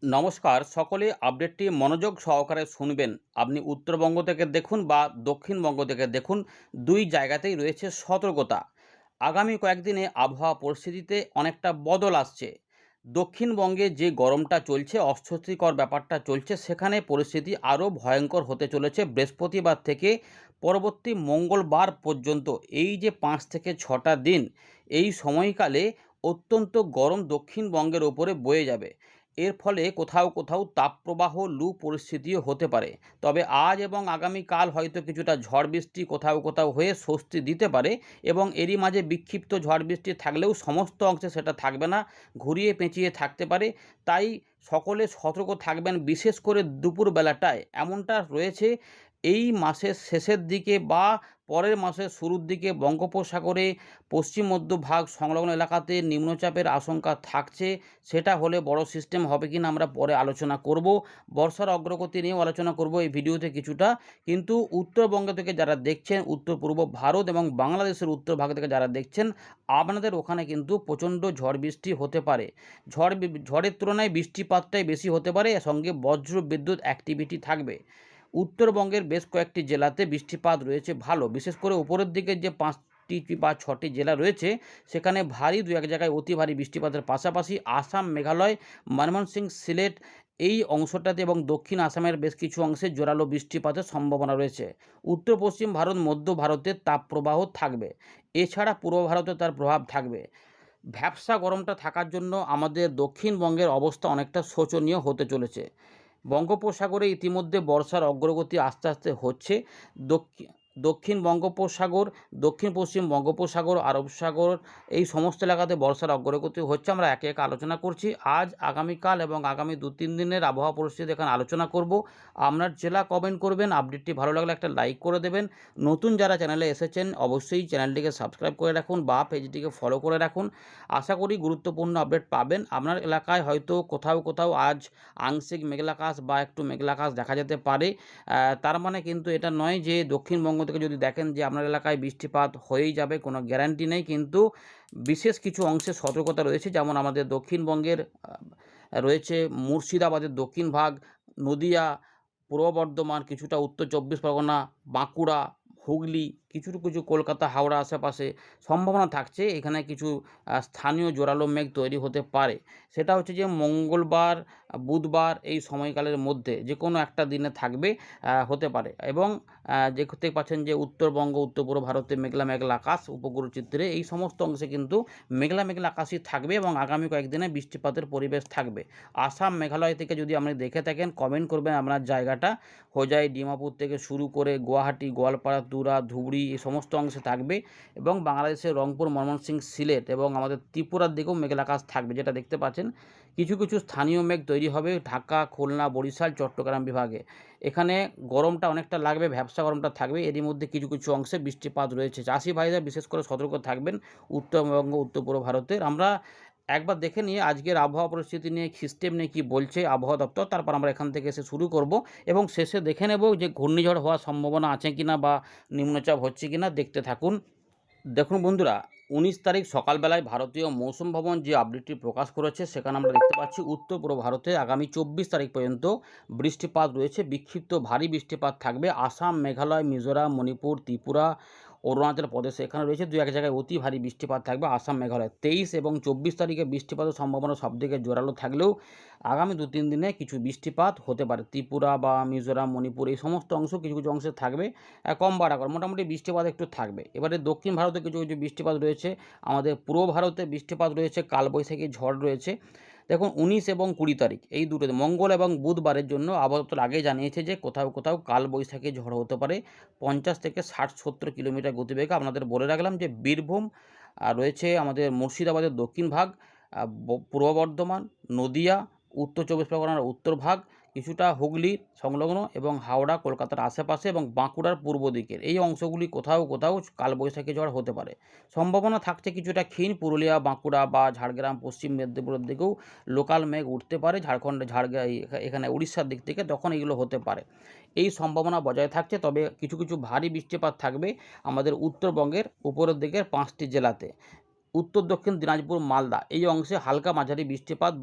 নমস্কার, সকলে আপডেটটি মনোযোগ সহকারে শুনবেন। আপনি উত্তরবঙ্গ থেকে দেখুন বা দক্ষিণবঙ্গ থেকে দেখুন, দুই জায়গাতেই রয়েছে সতর্কতা। আগামী কয়েকদিনে আবহাওয়া পরিস্থিতিতে অনেকটা বদল আসছে। দক্ষিণবঙ্গে যে গরমটা চলছে, অস্বস্তিকর ব্যাপারটা চলছে, সেখানে পরিস্থিতি আরও ভয়ঙ্কর হতে চলেছে বৃহস্পতিবার থেকে পরবর্তী মঙ্গলবার পর্যন্ত। এই যে ৫ থেকে ৬টা দিন, এই সময়কালে অত্যন্ত গরম দক্ষিণবঙ্গের ওপরে বয়ে যাবে। এর ফলে কোথাও কোথাও তাপপ্রবাহ, লু পরিস্থিতিও হতে পারে। তবে আজ এবং আগামীকাল হয়তো কিছুটা ঝড় বৃষ্টি কোথাও কোথাও হয়ে স্বস্তি দিতে পারে, এবং এরই মাঝে বিক্ষিপ্ত ঝড় বৃষ্টি থাকলেও সমস্ত অংশে সেটা থাকবে না, ঘুরিয়ে পেঁচিয়ে থাকতে পারে। তাই সকলে সতর্ক থাকবেন, বিশেষ করে দুপুরবেলাটায়। এমনটা রয়েছে এই মাসের শেষের দিকে বা পরের মাসের শুরুর দিকে বঙ্গোপসাগরে পশ্চিম মধ্যভাগ সংলগ্ন এলাকাতে নিম্নচাপের আশঙ্কা থাকছে। সেটা হলে বড় সিস্টেম হবে কিনা আমরা পরে আলোচনা করব। বর্ষার অগ্রগতি নিয়েও আলোচনা করব এই ভিডিওতে কিছুটা। কিন্তু উত্তরবঙ্গ থেকে যারা দেখছেন, উত্তর পূর্ব ভারত এবং বাংলাদেশের উত্তর ভাগ থেকে যারা দেখছেন, আপনাদের ওখানে কিন্তু প্রচণ্ড ঝড় বৃষ্টি হতে পারে। ঝড়ের তুলনায় বৃষ্টিপাতটাই বেশি হতে পারে, সঙ্গে বজ্র বিদ্যুৎ অ্যাক্টিভিটি থাকবে। উত্তরবঙ্গের বেশ কয়েকটি জেলাতে বৃষ্টিপাত রয়েছে ভালো, বিশেষ করে উপরের দিকের যে 5টি বা 6টি জেলা রয়েছে, সেখানে ভারী দু এক জায়গায় অতি ভারী বৃষ্টিপাতের পাশাপাশি আসাম, মেঘালয়, ময়মনসিংহ, সিলেট এই অংশটাতে এবং দক্ষিণ আসামের বেশ কিছু অংশে জোরালো বৃষ্টিপাতের সম্ভাবনা রয়েছে। উত্তর পশ্চিম ভারত, মধ্য ভারতের তাপপ্রবাহ থাকবে। এছাড়া পূর্ব ভারতে তার প্রভাব থাকবে। ভ্যাপসা গরমটা থাকার জন্য আমাদের দক্ষিণবঙ্গের অবস্থা অনেকটা শোচনীয় হতে চলেছে। বঙ্গোপসাগরে ইতিমধ্যে বর্ষার অগ্রগতি আস্তে আস্তে হচ্ছে। দক্ষিণ দক্ষিণ বঙ্গোপসাগর, দক্ষিণ পশ্চিম বঙ্গোপসাগর, আরব সাগর এই সমস্ত এলাকাতে বর্ষার অগ্রগতি হচ্ছে। আমরা একে একে আলোচনা করছি। আজ, আগামীকাল এবং আগামী ২-৩ দিনের আবহাওয়া পরিস্থিতি এখানে আলোচনা করব। আপনার জেলা কমেন্ট করবেন। আপডেটটি ভালো লাগলে একটা লাইক করে দেবেন। নতুন যারা চ্যানেলে এসেছেন অবশ্যই চ্যানেলটিকে সাবস্ক্রাইব করে রাখুন বা পেজটিকে ফলো করে রাখুন। আশা করি গুরুত্বপূর্ণ আপডেট পাবেন। আপনার এলাকায় হয়তো কোথাও কোথাও আজ আংশিক মেঘলা আকাশ বা একটু মেঘলা আকাশ দেখা যেতে পারে। তার মানে কিন্তু এটা নয় যে দক্ষিণবঙ্গ থেকে যদি দেখেন যে আপনার এলাকায় বৃষ্টিপাত হয়েই যাবে, কোনো গ্যারান্টি নেই। কিন্তু বিশেষ কিছু অংশে সতর্কতা রয়েছে, যেমন আমাদের দক্ষিণবঙ্গের রয়েছে মুর্শিদাবাদের দক্ষিণ ভাগ, নদিয়া, পূর্ব বর্ধমান, কিছুটা উত্তর ২৪ পরগনা, বাঁকুড়া, হুগলি, কিছু কিছু কলকাতা, হাওড়া আশেপাশে সম্ভাবনা থাকছে এখানে কিছু স্থানীয় জোরালো মেঘ তৈরি হতে পারে। সেটা হচ্ছে যে মঙ্গলবার, বুধবার এই সময়কালের মধ্যে যে কোনো একটা দিনে থাকবে, হতে পারে। এবং দেখতে পাচ্ছেন যে উত্তরবঙ্গ, উত্তর পূর্ব ভারতে মেঘলা মেঘলা আকাশ, উপগ্রহ চিত্রে এই সমস্ত অংশে কিন্তু মেঘলা মেঘলা আকাশই থাকবে এবং আগামী কয়েকদিনে বৃষ্টিপাতের পরিবেশ থাকবে। আসাম, মেঘালয় থেকে যদি আপনি দেখে থাকেন কমেন্ট করবেন আপনার জায়গাটা। হোজাই, ডিমাপুর থেকে শুরু করে গুয়াহাটি, গোয়ালপাড়া, তুরা, ধুবড়ি এই সমস্ত অংশে থাকবে। এবং বাংলাদেশের রংপুর, ময়মনসিংহ, সিলেট এবং আমাদের ত্রিপুরার দিকেও মেঘলা আকাশ থাকবে, যেটা দেখতে পাচ্ছেন। কিছু কিছু স্থানীয় মেঘ তৈরি হবে ঢাকা, খুলনা, বরিশাল, চট্টগ্রাম বিভাগে। এখানে গরমটা অনেকটা লাগবে, ভ্যাপসা গরমটা থাকবে। এরই মধ্যে কিছু কিছু অংশে বৃষ্টিপাত রয়েছে। চাষি ভাইরা বিশেষ করে সতর্ক থাকবেন উত্তরবঙ্গ, উত্তর পূর্ব ভারতের। আমরা একবার দেখে নিয়ে আজকের আবহাওয়া পরিস্থিতি নিয়ে সিস্টেম নিয়ে কী বলছে আবহাওয়া দপ্তর, তারপর আমরা এখান থেকে এসে শুরু করব এবং শেষে দেখে নেব যে ঘূর্ণিঝড় হওয়ার সম্ভাবনা আছে কিনা বা নিম্নচাপ হচ্ছে কিনা। দেখতে থাকুন। দেখুন বন্ধুরা, ১৯ তারিখ সকালবেলায় ভারতীয় মৌসুম ভবন যে আপডেটটি প্রকাশ করেছে, সেখানে আমরা দেখতে পাচ্ছি উত্তর পূর্ব ভারতে আগামী ২৪ তারিখ পর্যন্ত বৃষ্টিপাত রয়েছে। বিক্ষিপ্ত ভারী বৃষ্টিপাত থাকবে। আসাম, মেঘালয়, মিজোরাম, মণিপুর, ত্রিপুরা, অরুণাচল প্রদেশে এখানে রয়েছে দু এক জায়গায় অতি ভারী বৃষ্টিপাত থাকবে। আসাম, মেঘালয় ২৩ এবং ২৪ তারিখে বৃষ্টিপাতের সম্ভাবনা সবদিকে জোরালো থাকলেও আগামী ২-৩ দিনে কিছু বৃষ্টিপাত হতে পারে। ত্রিপুরা বা মিজোরাম, মণিপুর এই সমস্ত অংশ কিছু কিছু অংশে থাকবে কম বা করে, মোটামুটি বৃষ্টিপাত একটু থাকবে। এবারে দক্ষিণ ভারতে কিছু কিছু বৃষ্টিপাত রয়েছে। আমাদের পূর্ব ভারতে বৃষ্টিপাত রয়েছে, কালবৈশাখী ঝড় রয়েছে। দেখুন ১৯ এবং ২০ তারিখ এই দুটো মঙ্গল এবং বুধবারের জন্য আবহাওয়া দপ্তর আগেই জানিয়েছে যে কোথাও কোথাও কালবৈশাখী ঝড় হতে পারে ৫০ থেকে ৬০-৭০ কিলোমিটার গতিবেগে। আপনাদের বলে রাখলাম যে বীরভূম রয়েছে, আমাদের মুর্শিদাবাদের দক্ষিণ ভাগ, পূর্ব বর্ধমান, নদিয়া, উত্তর ২৪ পরগনার উত্তর ভাগ, কিছুটা হুগলি সংলগ্ন এবং হাওড়া, কলকাতার আশেপাশে এবং বাঁকুড়ার পূর্ব দিকের এই অংশগুলি কোথাও কোথাও কালবৈশাখী ঝড় হতে পারে। সম্ভাবনা থাকছে কিছুটা ক্ষীণ পুরুলিয়া, বাঁকুড়া বা ঝাড়গ্রাম, পশ্চিম মেদিনীপুরের দিকেও লোকাল মেঘ উঠতে পারে। ঝাড়খণ্ডে এখানে উড়িষ্যার দিক থেকে তখন এগুলো হতে পারে। এই সম্ভাবনা বজায় থাকছে। তবে কিছু কিছু ভারী বৃষ্টিপাত থাকবে আমাদের উত্তরবঙ্গের উপরের দিকের ৫টি জেলাতে। উত্তর দক্ষিণ দিনাজপুর, মালদা এই অংশে হালকা মাঝারি বৃষ্টিপাত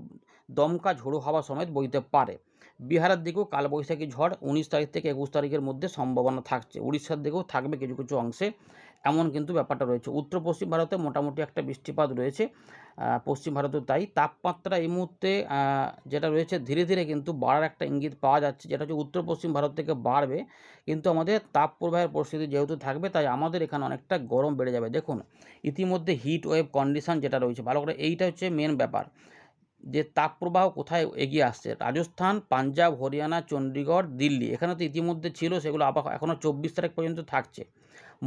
দমকা ঝোড়ো হাওয়া সমেত বইতে পারে। বিহারের দিকেও কালবৈশাখী ঝড় 19 তারিখ থেকে 21 তারিখের মধ্যে সম্ভাবনা থাকছে। উড়িষ্যার দিকেও থাকবে কিছু কিছু অংশে, এমন কিন্তু ব্যাপারটা রয়েছে। উত্তর পশ্চিম ভারতে মোটামুটি একটা বৃষ্টিপাত রয়েছে, পশ্চিম ভারতেও তাই। তাপমাত্রা এই মুহূর্তে যেটা রয়েছে ধীরে ধীরে কিন্তু বাড়ার একটা ইঙ্গিত পাওয়া যাচ্ছে, যেটা হচ্ছে উত্তর পশ্চিম ভারত থেকে বাড়বে, কিন্তু আমাদের তাপ প্রবাহের পরিস্থিতি যেহেতু থাকবে তাই আমাদের এখানে অনেকটা গরম বেড়ে যাবে। দেখুন ইতিমধ্যে হিট ওয়েভ কন্ডিশন যেটা রয়েছে, ভালো করে এইটা হচ্ছে মেন ব্যাপার, যে তাপপ্রবাহ কোথায় এগিয়ে আসছে। রাজস্থান, পাঞ্জাব, হরিয়ানা, চণ্ডীগড়, দিল্লি এখানে তো ইতিমধ্যে ছিল, সেগুলো আবার এখনও 24 তারিখ পর্যন্ত থাকছে।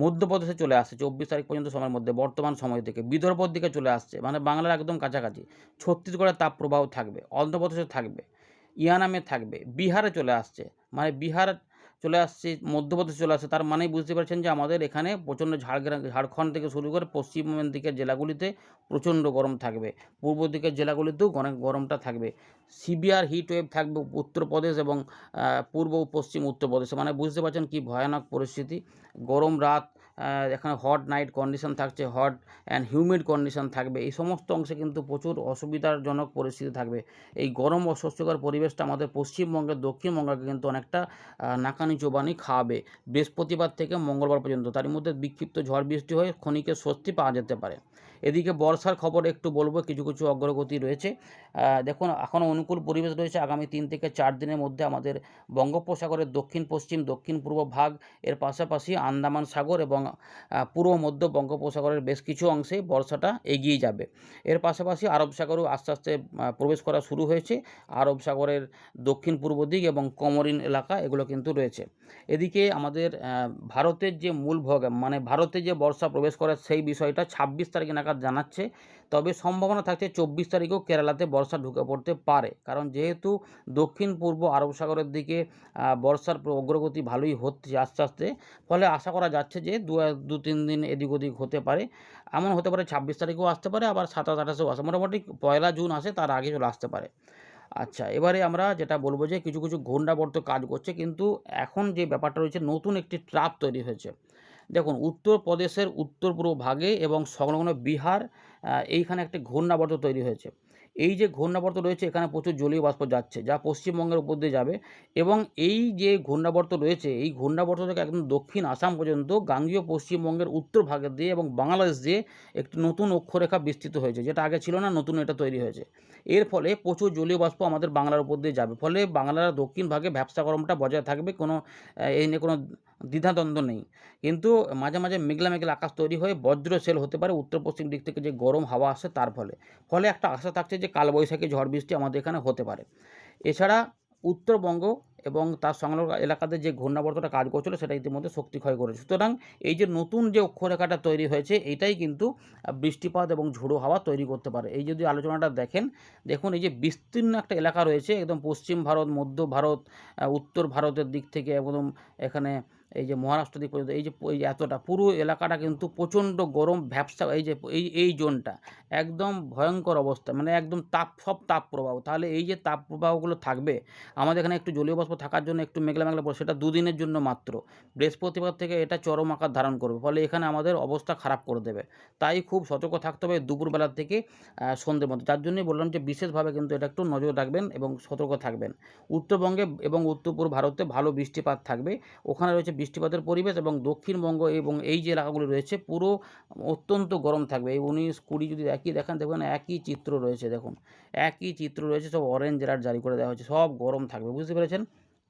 মধ্যপ্রদেশে চলে আসছে 24 তারিখ পর্যন্ত সময়ের মধ্যে, বর্তমান সময় থেকে বিদর্ভর দিকে চলে আসছে, মানে বাংলার একদম কাছাকাছি। ছত্তিশগড়ের তাপপ্রবাহ থাকবে, অন্ধ্রপ্রদেশে থাকবে, ইয়ানামে থাকবে, বিহারে চলে আসছে, মানে বিহার চলে আসছে, মধ্যপ্রদেশে চলে আসছে। তার মানেই বুঝতে পারছেন যে আমাদের এখানে প্রচণ্ড ঝাড়খণ্ড থেকে শুরু করে পশ্চিমের দিকের জেলাগুলিতে প্রচণ্ড গরম থাকবে, পূর্ব দিকের জেলাগুলিতেও অনেক গরমটা থাকবে। সিভিয়ার হিট ওয়েভ থাকবে উত্তরপ্রদেশ এবং পূর্ব ও পশ্চিম উত্তরপ্রদেশে, মানে বুঝতে পারছেন কী ভয়ানক পরিস্থিতি। গরম রাত, এখানে হট নাইট কন্ডিশন থাকছে, হট অ্যান্ড হিউমিড কন্ডিশন থাকবে। এই সমস্ত অংশে কিন্তু প্রচুর অসুবিধাজনক পরিস্থিতি থাকবে। এই গরম অস্বস্তিকর পরিবেশটা আমাদের পশ্চিমবঙ্গের দক্ষিণবঙ্গকে কিন্তু অনেকটা নাকানি চোবানি খাওয়াবে বৃহস্পতিবার থেকে মঙ্গলবার পর্যন্ত। তার মধ্যে বিক্ষিপ্ত ঝড় বৃষ্টি হয়ে ক্ষণিকের স্বস্তি পাওয়া যেতে পারে। এদিকে বর্ষার খবর একটু বলবো, কিছু কিছু অগ্রগতি রয়েছে। দেখুন এখনও অনুকূল পরিবেশ রয়েছে আগামী 3 থেকে 4 দিনের মধ্যে আমাদের বঙ্গোপসাগরের দক্ষিণ পশ্চিম দক্ষিণ পূর্ব ভাগ, এর পাশাপাশি আন্দামান সাগর এবং পূর্ব মধ্য বঙ্গোপসাগরের বেশ কিছু অংশে বর্ষাটা এগিয়ে যাবে। এর পাশাপাশি আরব সাগরও আস্তে আস্তে প্রবেশ করা শুরু হয়েছে। আরব সাগরের দক্ষিণ পূর্ব দিক এবং কমরিন এলাকা এগুলো কিন্তু রয়েছে। এদিকে আমাদের ভারতের যে মূল ভাগ, মানে ভারতে যে বর্ষা প্রবেশ করে সেই বিষয়টা 26 তারিখ নাগাদ জানাচ্ছে। তবে সম্ভাবনা থাকছে 24 তারিখেও কেরালাতে বর্ষা ঢুকে পড়তে পারে, কারণ যেহেতু দক্ষিণ পূর্ব আরব সাগরের দিকে বর্ষার অগ্রগতি ভালোই হচ্ছে আস্তে আস্তে, ফলে আশা করা যাচ্ছে যে 2-3 দিন এদিক ওদিক হতে পারে। এমন হতে পারে 26 তারিখেও আসতে পারে, আবার 27-28এও আসে, মোটামুটি 1 জুন আসে তার আগে চলে আসতে পারে। আচ্ছা, এবারে আমরা যেটা বলব যে কিছু কিছু ঘূর্ণাবর্ত কাজ করছে, কিন্তু এখন যে ব্যাপারটা রয়েছে নতুন একটি ট্রাপ তৈরি হয়েছে। দেখুন উত্তরপ্রদেশের উত্তর পূর্ব ভাগে এবং সংলগ্ন বিহার, এইখানে একটি ঘূর্ণাবর্ত তৈরি হয়েছে। এই যে ঘূর্ণাবর্ত রয়েছে এখানে প্রচুর জলীয় বাষ্প যাচ্ছে, যা পশ্চিমবঙ্গের উপর দিয়ে যাবে, এবং এই যে ঘূর্ণাবর্ত রয়েছে এই ঘূর্ণাবর্ত থেকে একদম দক্ষিণ আসাম পর্যন্ত গাঙ্গেয় পশ্চিমবঙ্গের উত্তর ভাগে দিয়ে এবং বাংলাদেশ দিয়ে একটি নতুন অক্ষরেখা বিস্তৃত হয়েছে, যেটা আগে ছিল না, নতুন এটা তৈরি হয়েছে। এর ফলে প্রচুর জলীয় বাষ্প আমাদের বাংলার উপর দিয়ে যাবে, ফলে বাংলার দক্ষিণ ভাগে ভ্যাপসা গরমটা বজায় থাকবে, কোনো এই নিয়ে কোনো দ্বিধাদ্বন্দ্ব নেই। কিন্তু মাঝে মাঝে মেঘলা মেঘলা আকাশ তৈরি হয়ে বজ্র সেল হতে পারে উত্তর পশ্চিম দিক থেকে যে গরম হাওয়া আসে তার ফলে, ফলে একটা আশা থাকছে যে কালবৈশাখী ঝড় বৃষ্টি আমাদের এখানে হতে পারে। এছাড়া উত্তরবঙ্গ এবং তার সংলগ্ন এলাকাতে যে ঘূর্ণাবর্তটা কাজ করছিল সেটা ইতিমধ্যে শক্তি ক্ষয় করেছে। সুতরাং এই যে নতুন যে অক্ষরেখাটা তৈরি হয়েছে এটাই কিন্তু বৃষ্টিপাত এবং ঝোড়ো হাওয়া তৈরি করতে পারে। এই যদি আলোচনাটা দেখেন, দেখুন এই যে বিস্তীর্ণ একটা এলাকা রয়েছে একদম পশ্চিম ভারত, মধ্য ভারত, উত্তর ভারতের দিক থেকে একদম এখানে এই যে মহারাষ্ট্র দিক পর্যন্ত, এই যে এই এতটা পুরো এলাকাটা কিন্তু প্রচণ্ড গরম ভ্যাপসা, এই যে এই জোনটা একদম ভয়ঙ্কর অবস্থা, মানে একদম সব তাপ প্রবাহ। তাহলে এই যে তাপ প্রবাহগুলো থাকবে আমাদের এখানে, একটু জলীয় বাষ্প থাকার জন্য একটু মেঘলা মেঘলা পড়ে, সেটা 2 দিনের জন্য মাত্র। বৃহস্পতিবার থেকে এটা চরম আকার ধারণ করবে, ফলে এখানে আমাদের অবস্থা খারাপ করে দেবে। তাই খুব সতর্ক থাকতে হবে দুপুরবেলা থেকে সন্ধ্যের মধ্যে। তার জন্যই বললাম যে বিশেষভাবে কিন্তু এটা একটু নজর রাখবেন এবং সতর্ক থাকবেন। উত্তরবঙ্গে এবং উত্তর পূর্ব ভারতে ভালো বৃষ্টিপাত থাকবে, ওখানে রয়েছে বৃষ্টিপাতের পরিবেশ, এবং দক্ষিণবঙ্গ এবং এই যে এলাকাগুলি রয়েছে পুরো অত্যন্ত গরম থাকবে। এই 19-20 যদি একই দেখেন, দেখবেন একই চিত্র রয়েছে, দেখুন একই চিত্র রয়েছে, সব অরেঞ্জ অ্যালার্ট জারি করে দেওয়া হয়েছে, সব গরম থাকবে, বুঝতে পেরেছেন।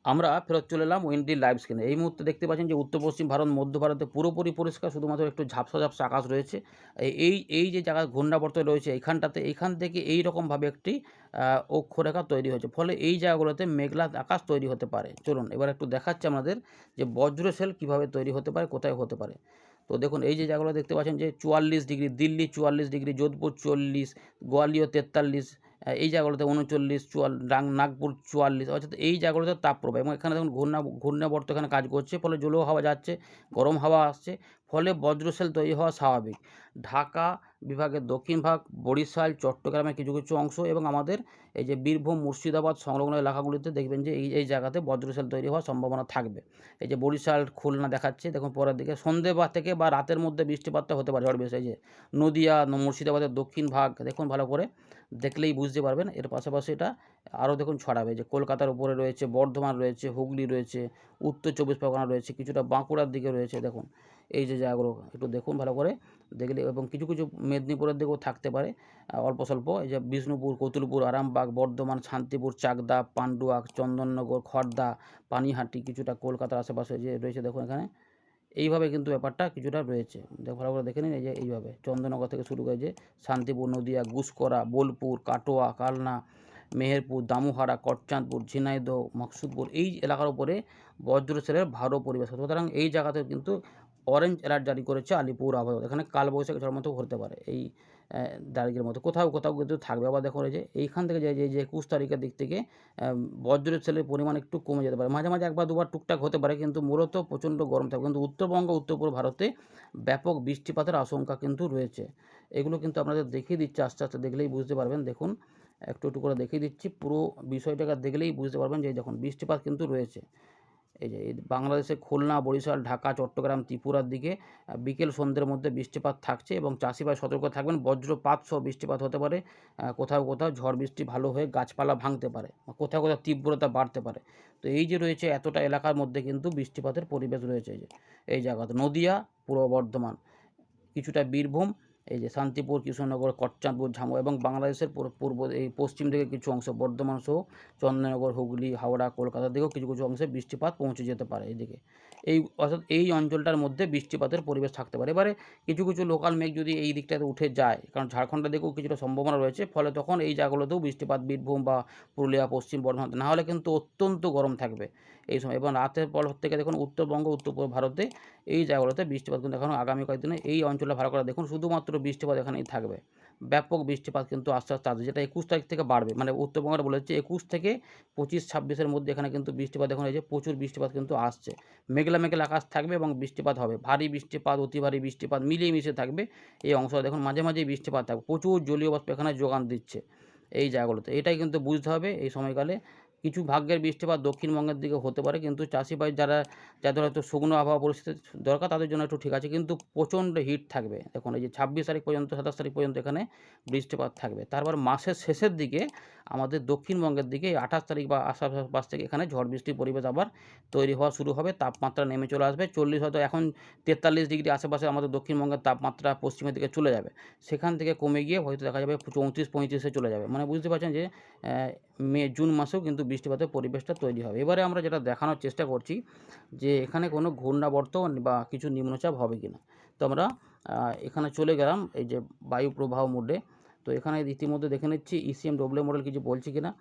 আমরা ফেরত চলে এলাম উইন্ডি লাইভ স্ক্রিনে। এই মুহূর্তে দেখতে পাচ্ছেন যে উত্তর পশ্চিম ভারত, মধ্য ভারতে পুরোপুরি পরিষ্কার, শুধুমাত্র একটু ঝাপসা ঝাপসা আকাশ রয়েছে। এই যে জায়গায় ঘূর্ণাবর্ত রয়েছে এইখানটাতে, এইখান থেকে এই রকমভাবে একটি অক্ষরেখা তৈরি হয়েছে, ফলে এই জায়গাগুলোতে মেঘলা আকাশ তৈরি হতে পারে। চলুন এবার একটু দেখাচ্ছি আমাদের যে বজ্রশেল কীভাবে তৈরি হতে পারে, কোথায় হতে পারে। তো দেখুন এই যে জায়গাগুলো দেখতে পাচ্ছেন যে 44 ডিগ্রি, দিল্লি 44 ডিগ্রি, যোধপুর 40, গোয়ালিয়র 43, এই জায়গাগুলোতে 39, নাগপুর 44, অর্থাৎ এই জায়গাগুলোতে তাপপ্রবাহ, এবং এখানে দেখুন ঘূর্ণাবর্ত এখানে কাজ করছে, ফলে জলীয় হাওয়া যাচ্ছে, গরম হাওয়া আসছে, ফলে বজ্রশেল তৈরি হওয়া স্বাভাবিক। ঢাকা বিভাগের দক্ষিণ ভাগ, বরিশাল, চট্টগ্রামের কিছু কিছু অংশ এবং আমাদের এই যে বীরভূম, মুর্শিদাবাদ সংলগ্ন এলাকাগুলিতে দেখবেন যে এই জায়গাতে বজ্রশেল তৈরি হওয়ার সম্ভাবনা থাকবে। এই যে বরিশাল, খুলনা দেখাচ্ছে দেখুন পরের দিকে সন্ধ্যে বা থেকে বা রাতের মধ্যে বৃষ্টিপাতটা হতে পারে ঝড় বৃষ্টি। এই যে নদিয়া, মুর্শিদাবাদের দক্ষিণ ভাগ দেখুন ভালো করে দেখলেই বুঝতে পারবেন। এর পাশাপাশি এটা আরও দেখুন ছড়াবে, যে কলকাতার উপরে রয়েছে, বর্ধমান রয়েছে, হুগলি রয়েছে, উত্তর চব্বিশ পরগনা রয়েছে, কিছুটা বাঁকুড়ার দিকে রয়েছে দেখুন। এই যে জায়গাগুলো একটু দেখুন ভালো করে দেখলে, এবং কিছু কিছু মেদিনীপুরের দিকেও থাকতে পারে অল্প স্বল্প। এই যে বিষ্ণুপুর, কতুলপুর, আরামবাগ, বর্ধমান, শান্তিপুর, চাকদা, পান্ডুয়া, চন্দননগর, খড়দা, পানিহাটি, কিছুটা কলকাতার আশেপাশে যে রয়েছে দেখুন এখানে। এইভাবে কিন্তু ব্যাপারটা কিছুটা রয়েছে। ভালো করে দেখে নিন, এই যে এইভাবে চন্দননগর থেকে শুরু করে যে শান্তিপুর, নদিয়া, গুসকরা, বোলপুর, কাটোয়া, কালনা, মেহেরপুর, দামুহারা, করচাঁদপুর, ঝিনাইদহ, মকসুদপুর এই এলাকার উপরে বজ্রশেলের ভারো পরিবেশ। সুতরাং এই জায়গাতে কিন্তু অরেঞ্জ অ্যালার্ট জারি করেছে আলিপুর আবহাওয়া। এখানে কালবৈশাখী ঝড়ের মতো হতে পারে, এই দার্গের মতো কোথাও কোথাও কিন্তু থাকবে। আবার দেখুন এই যে এইখান থেকে যে 21 তারিখের দিক থেকে বজ্রশেলের পরিমাণ একটু কমে যেতে পারে। মাঝে মাঝে একবার দুবার টুকটাক হতে পারে, কিন্তু মূলত প্রচণ্ড গরম থাকবে। কিন্তু উত্তরবঙ্গ, উত্তর পূর্ব ভারতে ব্যাপক বৃষ্টিপাতের আশঙ্কা কিন্তু রয়েছে। এগুলো কিন্তু আপনাদের দেখিয়ে দিচ্ছি, আস্তে আস্তে দেখলেই বুঝতে পারবেন। দেখুন একটু একটু করে দেখিয়ে দিচ্ছি, পুরো বিষয়টাকে দেখলেই বুঝতে পারবেন যে দেখুন বৃষ্টিপাত কিন্তু রয়েছে। এই যে বাংলাদেশে খুলনা, বরিশাল, ঢাকা, চট্টগ্রাম, ত্রিপুরার দিকে বিকেল সন্ধ্যের মধ্যে বৃষ্টিপাত থাকছে এবং চাষি ভাই সতর্ক থাকবেন। বজ্রপাত সহ বৃষ্টিপাত হতে পারে। কোথাও কোথাও ঝড় বৃষ্টি ভালো হয়ে গাছপালা ভাঙতে পারে, কোথাও কোথাও তীব্রতা বাড়তে পারে। তো এই যে রয়েছে এতটা এলাকার মধ্যে কিন্তু বৃষ্টিপাতের পরিবেশ রয়েছে। এই জায়গাতে নদিয়া, পূর্ব বর্ধমান, কিছুটা বীরভূম, এই যে শান্তিপুর, কৃষ্ণনগর, করচাঁদপুর, ঝামু এবং বাংলাদেশের পূর্ব এই পশ্চিম দিকে কিছু অংশ বর্ধমান সহ চন্দননগর, হুগলি, হাওড়া, কলকাতার দিকেও কিছু কিছু অংশে বৃষ্টিপাত পৌঁছে যেতে পারে এদিকে। অর্থাৎ এই অঞ্চলটার মধ্যে বৃষ্টিপাতের পরিবেশ থাকতে পারে। এবারে কিছু কিছু লোকাল মেঘ যদি এই দিকটাতে উঠে যায়, কারণ ঝাড়খণ্ডের দিকেও কিছুটা সম্ভাবনা রয়েছে, ফলে তখন এই জায়গাগুলোতেও বৃষ্টিপাত বীরভূম বা পুরুলিয়া, পশ্চিম বর্ধমান, না হলে কিন্তু অত্যন্ত গরম থাকবে এই সময়। এবং রাতের পর থেকে দেখুন উত্তরবঙ্গ, উত্তর পূর্ব ভারতে এই জায়গাগুলোতে বৃষ্টিপাত কিন্তু এখনও আগামী কয়েকদিনে এই অঞ্চলটা ভালো করে দেখুন, শুধুমাত্র বৃষ্টিপাত এখানেই থাকবে। ব্যাপক বৃষ্টিপাত কিন্তু আস্তে আস্তে আসবে, যেটা 21 তারিখ থেকে বাড়বে। মানে উত্তরবঙ্গটা বলেছে 21 থেকে 25-26-এর মধ্যে এখানে কিন্তু বৃষ্টিপাত দেখুন, এই যে প্রচুর বৃষ্টিপাত কিন্তু আসছে। মেঘলা মেঘলা আকাশ থাকবে এবং বৃষ্টিপাত হবে, ভারী বৃষ্টিপাত, অতি ভারী বৃষ্টিপাত মিলিয়ে মিশে থাকবে এই অংশটা। দেখুন মাঝে মাঝেই বৃষ্টিপাত থাকবে, প্রচুর জলীয় বাষ্প এখানে যোগান দিচ্ছে এই জায়গাগুলোতে। এটাই কিন্তু বুঝতে হবে এই সময়কালে। কিছু ভাগ্যের বৃষ্টিপাত দক্ষিণবঙ্গের দিকে হতে পারে, কিন্তু চাষি ভাই যাদের হয়তো শুকনো আবহাওয়া পরিস্থিতি দরকার তাদের জন্য একটু ঠিক আছে, কিন্তু প্রচণ্ড হিট থাকবে। দেখুন এই যে 26 তারিখ পর্যন্ত, 27 তারিখ পর্যন্ত এখানে বৃষ্টিপাত থাকবে। তারপর মাসের শেষের দিকে আমাদের দক্ষিণবঙ্গের দিকে 28 তারিখ বা আশপাশ থেকে এখানে ঝড় বৃষ্টির পরিবেশ আবার তৈরি হওয়া শুরু হবে। তাপমাত্রা নেমে চলে আসবে 40, হয়তো এখন 43 ডিগ্রি আশেপাশে আমাদের দক্ষিণবঙ্গের তাপমাত্রা পশ্চিমের দিকে চলে যাবে। সেখান থেকে কমে গিয়ে হয়তো দেখা যাবে 34-35-এ চলে যাবে। মানে বুঝতে পারছেন যে জুন মাসেও কিন্তু বৃষ্টিপাতের পরিবেশটা তৈরি হবে। এবারে আমরা যেটা দেখানোর চেষ্টা করছি যে এখানে কোনো ঘূর্ণাবর্ত বা কিছু নিম্নচাপ হবে কিনা। তো আমরা এখানে চলে গেলাম এই যে বায়ু প্রবাহ মোডে। তো এখানে ইতিমধ্যে দেখে নিচ্ছি ECMW মডেল কিছু বলছে কিনা।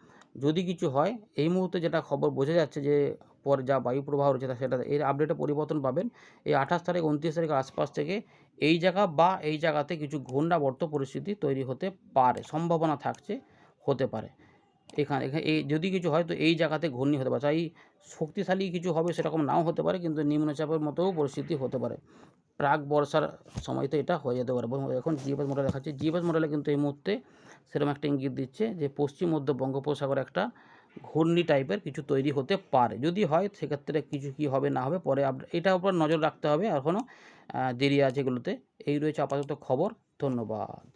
যদি কিছু হয়, এই মুহূর্তে যেটা খবর বোঝা যাচ্ছে যে পরে যা বায়ু প্রবাহ রয়েছে সেটা এর আপডেটে পরিবর্তন পাবেন। এই 28 তারিখ 29 তারিখের আশপাশ থেকে এই জায়গা বা এই জায়গাতে কিছু ঘূর্ণাবর্ত পরিস্থিতি তৈরি হতে পারে, সম্ভাবনা থাকছে, হতে পারে। এখানে এই যদি কিছু হয় তো এই জায়গাতে ঘূর্ণি হতে পারে। তাই শক্তিশালী কিছু হবে সেরকম নাও হতে পারে, কিন্তু নিম্নচাপের মতোও পরিস্থিতি হতে পারে। প্রাক বর্ষার সময়তে এটা হয়ে যেতে পারে। এখন জিএফএস মডেল দেখাচ্ছে, জিএফএস মডেলে কিন্তু এই মুহূর্তে সেরকম একটা ইঙ্গিত দিচ্ছে যে পশ্চিম মধ্য বঙ্গোপসাগরে একটা ঘূর্ণি টাইপের কিছু তৈরি হতে পারে। যদি হয় সেক্ষেত্রে কিছু কী হবে না হবে পরে এটার উপর নজর রাখতে হবে, এখনও দেরি আছে এগুলোতে। এই রয়েছে আপাতত খবর। ধন্যবাদ।